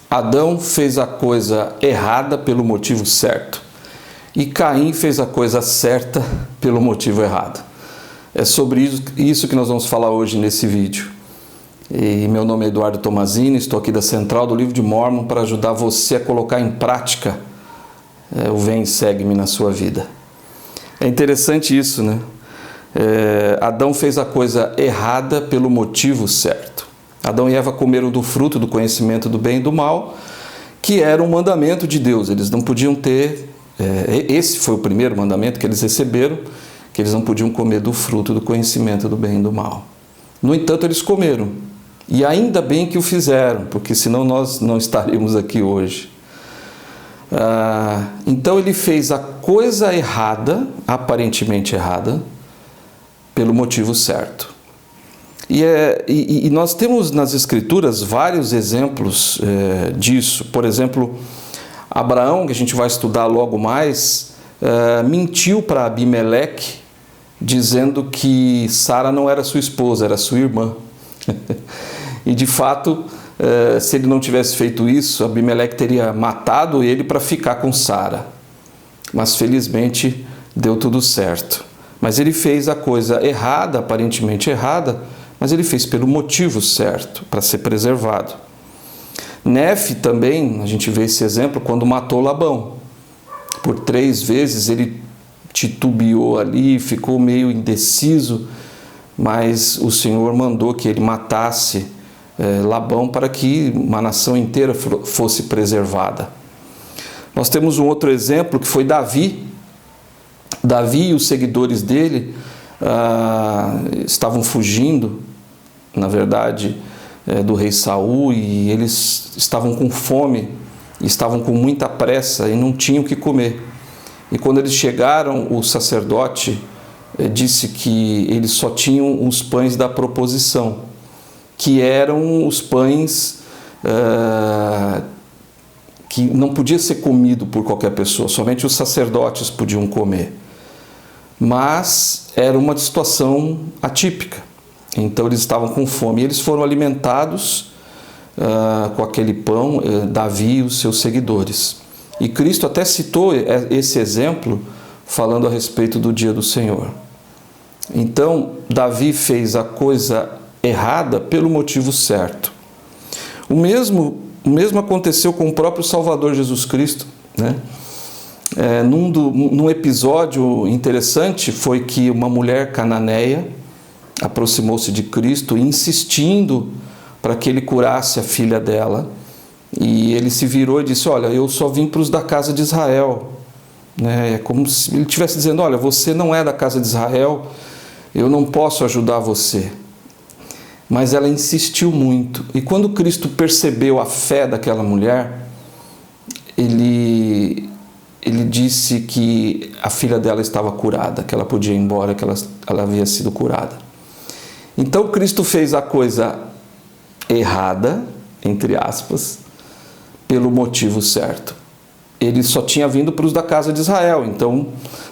Adão fez a coisa errada pelo motivo certo e Caim fez a coisa certa pelo motivo errado. É sobre isso que nós vamos falar hoje nesse vídeo. E meu nome é Eduardo Tomazini, estou aqui da Central do Livro de Mórmon para ajudar você a colocar em prática o Vem e Segue-me na sua vida. É interessante isso, né? Adão fez a coisa errada pelo motivo certo. Adão e Eva comeram do fruto do conhecimento do bem e do mal, que era um mandamento de Deus. Eles não podiam ter, esse foi o primeiro mandamento que eles receberam, que eles não podiam comer do fruto do conhecimento do bem e do mal. No entanto, eles comeram. E ainda bem que o fizeram, porque senão nós não estaríamos aqui hoje. Então ele fez a coisa errada, aparentemente errada, pelo motivo certo. E nós temos nas Escrituras vários exemplos disso. Por exemplo, Abraão, que a gente vai estudar logo mais, mentiu para Abimeleque, dizendo que Sara não era sua esposa, era sua irmã. E de fato, se ele não tivesse feito isso, Abimeleque teria matado ele para ficar com Sara. Mas felizmente deu tudo certo. Mas ele fez a coisa errada, aparentemente errada, mas ele fez pelo motivo certo, para ser preservado. Nefe também, a gente vê esse exemplo quando matou Labão. Por 3 vezes ele titubeou ali, ficou meio indeciso, mas o Senhor mandou que ele matasse Labão para que uma nação inteira fosse preservada. Nós temos um outro exemplo que foi Davi. Davi e os seguidores dele estavam fugindo, na verdade, do rei Saul, e eles estavam com fome, estavam com muita pressa e não tinham o que comer. E quando eles chegaram, o sacerdote disse que eles só tinham os pães da proposição, que eram os pães que não podia ser comido por qualquer pessoa, somente os sacerdotes podiam comer. Mas era uma situação atípica, então eles estavam com fome e eles foram alimentados com aquele pão, Davi e os seus seguidores. E Cristo até citou esse exemplo falando a respeito do dia do Senhor. Então, Davi fez a coisa errada pelo motivo certo. O mesmo aconteceu com o próprio Salvador Jesus Cristo, né? Num episódio interessante foi que uma mulher cananeia aproximou-se de Cristo insistindo para que ele curasse a filha dela, e ele se virou e disse: olha, eu só vim para os da casa de Israel, né? É como se ele estivesse dizendo: olha, você não é da casa de Israel, eu não posso ajudar você. Mas ela insistiu muito, e quando Cristo percebeu a fé daquela mulher, ele disse que a filha dela estava curada, que ela podia ir embora, que ela havia sido curada. Então Cristo fez a coisa errada, entre aspas, pelo motivo certo. Ele só tinha vindo para os da casa de Israel. Então,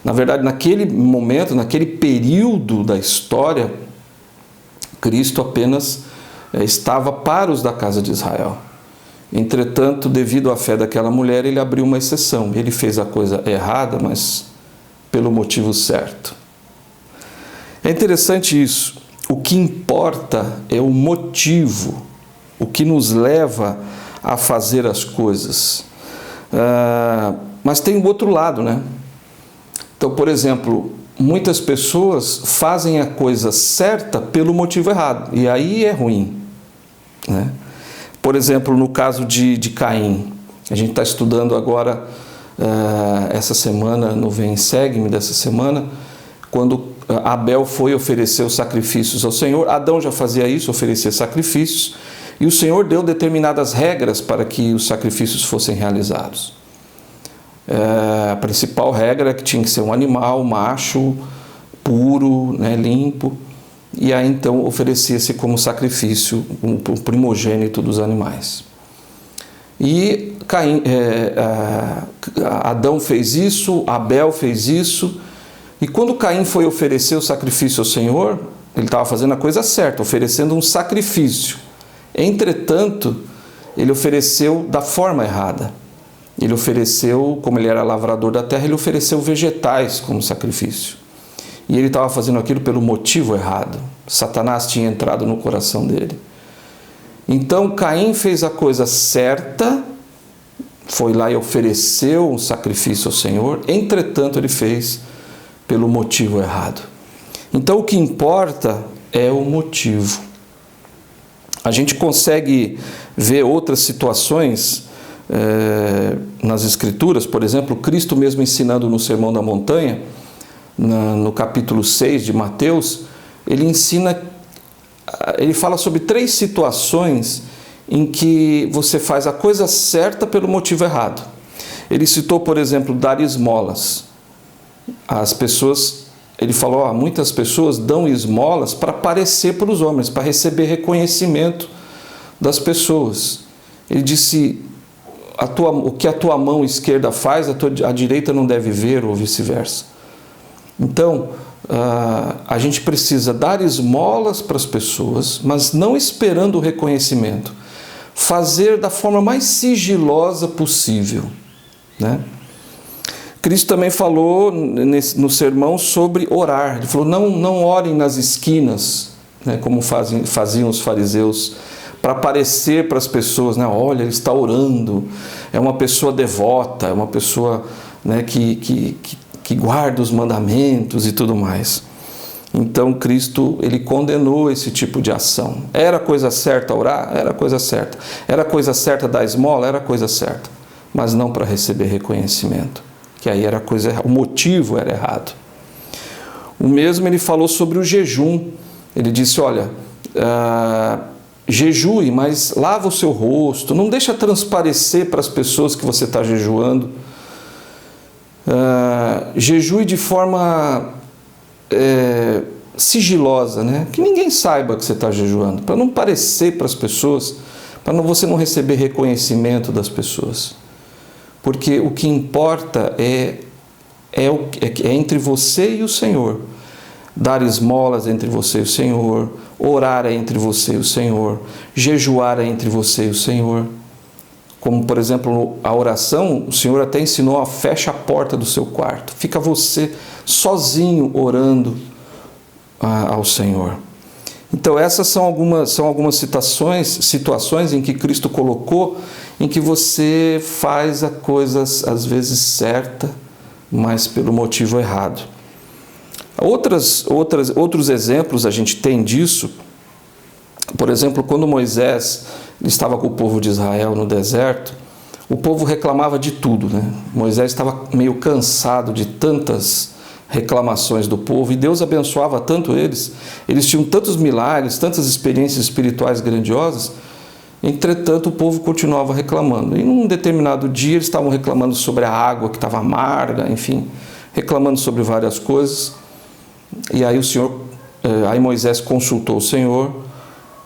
na verdade, naquele momento, naquele período da história, Cristo apenas estava para os da casa de Israel. Entretanto, devido à fé daquela mulher, ele abriu uma exceção. Ele fez a coisa errada, mas pelo motivo certo. É interessante isso. O que importa é o motivo, o que nos leva a fazer as coisas. Mas tem o outro lado, né? Então, por exemplo, muitas pessoas fazem a coisa certa pelo motivo errado, e aí é ruim, né? Por exemplo, no caso de Caim, a gente está estudando agora, essa semana, no Vem e Segue-me dessa semana, quando Abel foi oferecer os sacrifícios ao Senhor. Adão já fazia isso, oferecer sacrifícios, e o Senhor deu determinadas regras para que os sacrifícios fossem realizados. A principal regra é que tinha que ser um animal macho, puro, né, limpo, e aí então oferecia-se como sacrifício o primogênito dos animais. E Adão fez isso, Abel fez isso, e quando Caim foi oferecer o sacrifício ao Senhor, ele estava fazendo a coisa certa, oferecendo um sacrifício. Entretanto, ele ofereceu da forma errada. Ele ofereceu, como ele era lavrador da terra, ele ofereceu vegetais como sacrifício. E ele estava fazendo aquilo pelo motivo errado. Satanás tinha entrado no coração dele. Então Caim fez a coisa certa, foi lá e ofereceu um sacrifício ao Senhor, entretanto ele fez pelo motivo errado. Então o que importa é o motivo. A gente consegue ver outras situações nas Escrituras, por exemplo, Cristo mesmo ensinando no Sermão da Montanha, no capítulo 6 de Mateus, ele fala sobre 3 situações em que você faz a coisa certa pelo motivo errado. Ele citou, por exemplo, dar esmolas. As pessoas, ele falou, muitas pessoas dão esmolas para aparecer para os homens, para receber reconhecimento das pessoas. Ele disse, o que a tua mão esquerda faz, a direita não deve ver, ou vice-versa. Então, a gente precisa dar esmolas para as pessoas, mas não esperando o reconhecimento. Fazer da forma mais sigilosa possível, né? Cristo também falou no sermão sobre orar. Ele falou, não orem nas esquinas, né, como faziam os fariseus, para aparecer para as pessoas, né? Olha, ele está orando, é uma pessoa devota, é uma pessoa, né, que guarda os mandamentos e tudo mais. Então Cristo, ele condenou esse tipo de ação. Era coisa certa orar? Era coisa certa. Era coisa certa dar esmola? Era coisa certa. Mas não para receber reconhecimento. Que aí era coisa errada. O motivo era errado. O mesmo ele falou sobre o jejum. Ele disse, olha, jejue, mas lava o seu rosto. Não deixa transparecer para as pessoas que você está jejuando. Jejue de forma sigilosa, né? Que ninguém saiba que você está jejuando, para não parecer para as pessoas, para você não receber reconhecimento das pessoas. Porque o que importa é entre você e o Senhor. Dar esmolas entre você e o Senhor, orar é entre você e o Senhor, jejuar é entre você e o Senhor. Como, por exemplo, a oração, o Senhor até ensinou a fecha a porta do seu quarto. Fica você sozinho orando ao Senhor. Então essas são algumas situações em que Cristo colocou, em que você faz a coisa às vezes certa, mas pelo motivo errado. Outros exemplos a gente tem disso. Por exemplo, quando Moisés estava com o povo de Israel no deserto, o povo reclamava de tudo, né? Moisés estava meio cansado de tantas reclamações do povo, e Deus abençoava tanto eles tinham tantos milagres, tantas experiências espirituais grandiosas, entretanto o povo continuava reclamando. E num determinado dia eles estavam reclamando sobre a água que estava amarga, enfim, reclamando sobre várias coisas. E aí aí Moisés consultou o Senhor,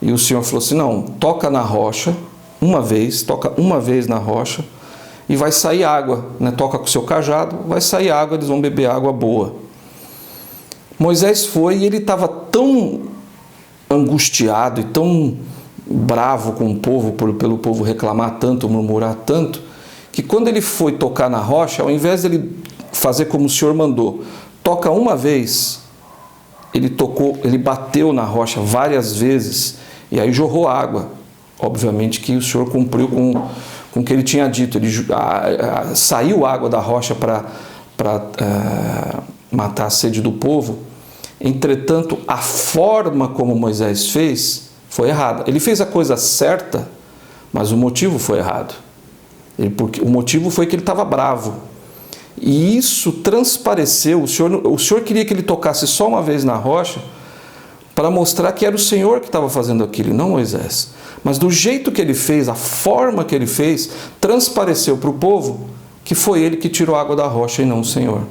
e o Senhor falou assim, não, toca na rocha, toca uma vez na rocha, e vai sair água, né? Toca com o seu cajado, vai sair água, eles vão beber água boa. Moisés foi, e ele estava tão angustiado e tão bravo com o povo, pelo povo reclamar tanto, murmurar tanto, que quando ele foi tocar na rocha, ao invés de ele fazer como o Senhor mandou, toca uma vez, ele bateu na rocha várias vezes, e aí jorrou água. Obviamente que o Senhor cumpriu com o que ele tinha dito. Saiu água da rocha para matar a sede do povo. Entretanto, a forma como Moisés fez foi errada. Ele fez a coisa certa, mas o motivo foi errado. Porque o motivo foi que ele estava bravo. E isso transpareceu. O Senhor queria que ele tocasse só uma vez na rocha, para mostrar que era o Senhor que estava fazendo aquilo, não Moisés. Mas do jeito que ele fez, a forma que ele fez, transpareceu para o povo que foi ele que tirou a água da rocha e não o Senhor.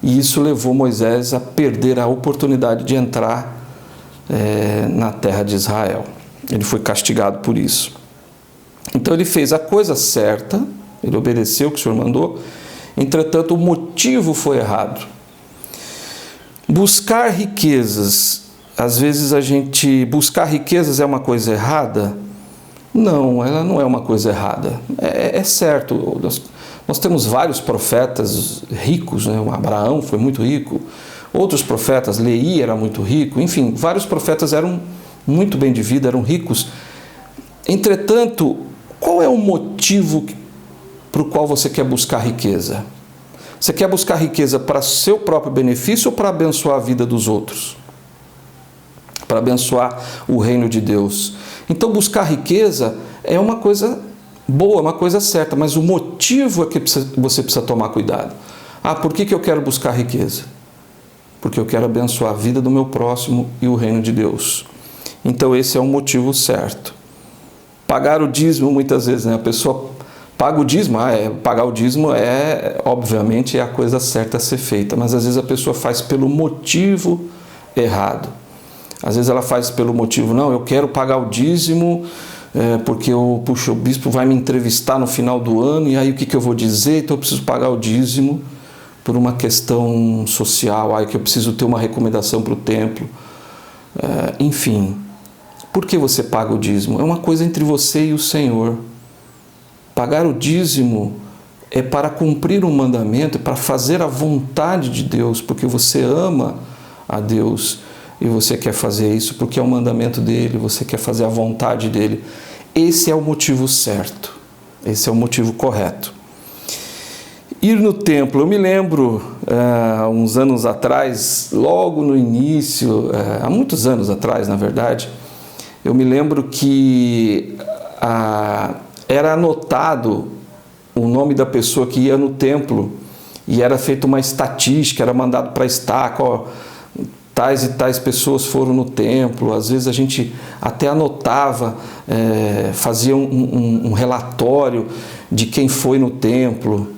E isso levou Moisés a perder a oportunidade de entrar na terra de Israel. Ele foi castigado por isso. Então ele fez a coisa certa, ele obedeceu o que o Senhor mandou, entretanto o motivo foi errado. Buscar riquezas. Às vezes buscar riquezas é uma coisa errada, Não, ela não é uma coisa errada. É certo, nós temos vários profetas ricos, né? O Abraão foi muito rico, outros profetas, Leí era muito rico, enfim, vários profetas eram muito bem de vida, eram ricos. Entretanto, qual é o motivo para o qual você quer buscar riqueza? Você quer buscar riqueza para seu próprio benefício ou para abençoar a vida dos outros? Para abençoar o reino de Deus. Então, buscar riqueza é uma coisa boa, uma coisa certa, mas o motivo é que você precisa tomar cuidado. Por que eu quero buscar riqueza? Porque eu quero abençoar a vida do meu próximo e o reino de Deus. Então, esse é o motivo certo. Pagar o dízimo, muitas vezes, né? A pessoa paga o dízimo, pagar o dízimo obviamente, é a coisa certa a ser feita, mas às vezes a pessoa faz pelo motivo errado. Às vezes ela faz pelo motivo, não, eu quero pagar o dízimo porque o bispo vai me entrevistar no final do ano e aí o que eu vou dizer? Então eu preciso pagar o dízimo por uma questão social, aí que eu preciso ter uma recomendação para o templo. Enfim, por que você paga o dízimo? É uma coisa entre você e o Senhor. Pagar o dízimo é para cumprir um mandamento, é para fazer a vontade de Deus, porque você ama a Deus e você quer fazer isso porque é o mandamento dele, você quer fazer a vontade dele. Esse é o motivo certo, esse é o motivo correto. Ir no templo, eu me lembro, uns anos atrás, logo no início, há muitos anos atrás, na verdade, eu me lembro que era anotado o nome da pessoa que ia no templo e era feita uma estatística, era mandado para a estaca, tais e tais pessoas foram no templo. Às vezes a gente até anotava, fazia um relatório de quem foi no templo.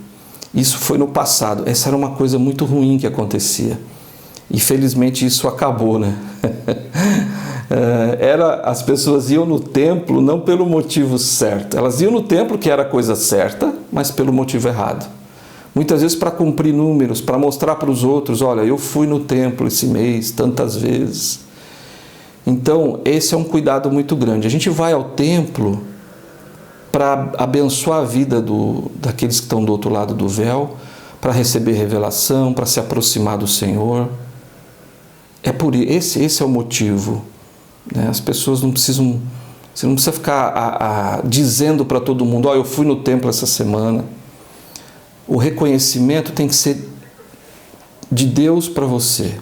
Isso foi no passado. Essa era uma coisa muito ruim que acontecia. E felizmente isso acabou, né? As pessoas iam no templo não pelo motivo certo. Elas iam no templo, que era a coisa certa, mas pelo motivo errado. Muitas vezes para cumprir números, para mostrar para os outros, olha, eu fui no templo esse mês tantas vezes. Então, esse é um cuidado muito grande. A gente vai ao templo para abençoar a vida daqueles que estão do outro lado do véu, para receber revelação, para se aproximar do Senhor. Esse é o motivo. As pessoas não precisam... Você não precisa ficar dizendo para todo mundo, eu fui no templo essa semana. O reconhecimento tem que ser de Deus para você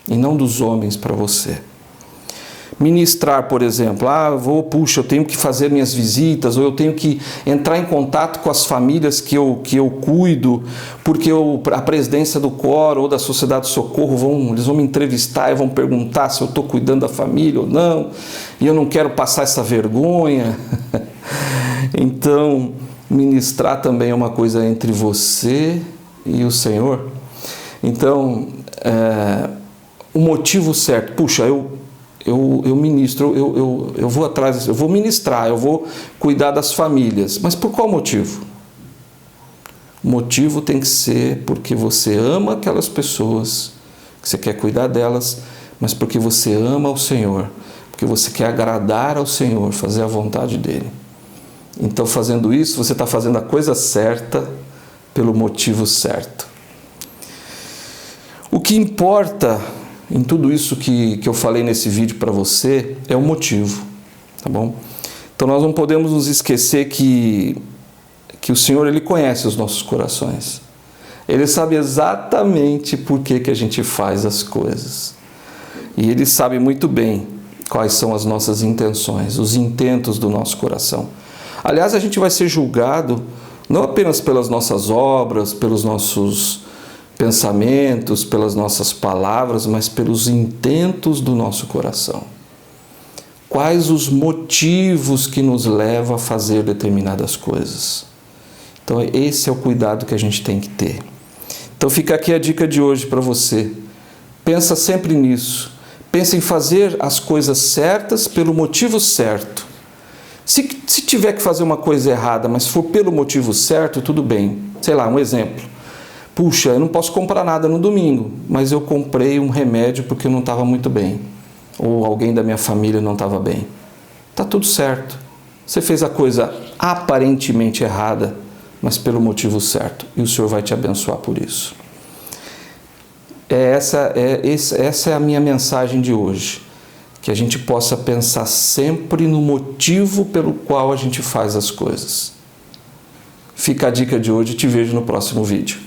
e não dos homens para você. Ministrar, por exemplo, eu tenho que fazer minhas visitas, ou eu tenho que entrar em contato com as famílias que eu cuido, porque a presidência do coro ou da Sociedade de Socorro eles vão me entrevistar e vão perguntar se eu estou cuidando da família ou não, e eu não quero passar essa vergonha. Então, ministrar também é uma coisa entre você e o Senhor. Então, o motivo certo, eu ministro, eu vou atrás, eu vou ministrar, eu vou cuidar das famílias. Mas por qual motivo? O motivo tem que ser porque você ama aquelas pessoas, que você quer cuidar delas, mas porque você ama o Senhor, porque você quer agradar ao Senhor, fazer a vontade dEle. Então, fazendo isso, você está fazendo a coisa certa pelo motivo certo. O que importa em tudo isso que eu falei nesse vídeo para você é o motivo, tá bom? Então nós não podemos nos esquecer que o Senhor, Ele conhece os nossos corações. Ele sabe exatamente por que a gente faz as coisas. E Ele sabe muito bem quais são as nossas intenções, os intentos do nosso coração. Aliás, a gente vai ser julgado não apenas pelas nossas obras, pelos nossos pensamentos, pelas nossas palavras, mas pelos intentos do nosso coração. Quais os motivos que nos levam a fazer determinadas coisas? Então, esse é o cuidado que a gente tem que ter. Então, fica aqui a dica de hoje para você. Pensa sempre nisso. Pensa em fazer as coisas certas pelo motivo certo. Se tiver que fazer uma coisa errada, mas for pelo motivo certo, tudo bem. Sei lá, um exemplo. Puxa, eu não posso comprar nada no domingo, mas eu comprei um remédio porque eu não estava muito bem. Ou alguém da minha família não estava bem. Está tudo certo. Você fez a coisa aparentemente errada, mas pelo motivo certo. E o Senhor vai te abençoar por isso. Essa é a minha mensagem de hoje. Que a gente possa pensar sempre no motivo pelo qual a gente faz as coisas. Fica a dica de hoje e te vejo no próximo vídeo.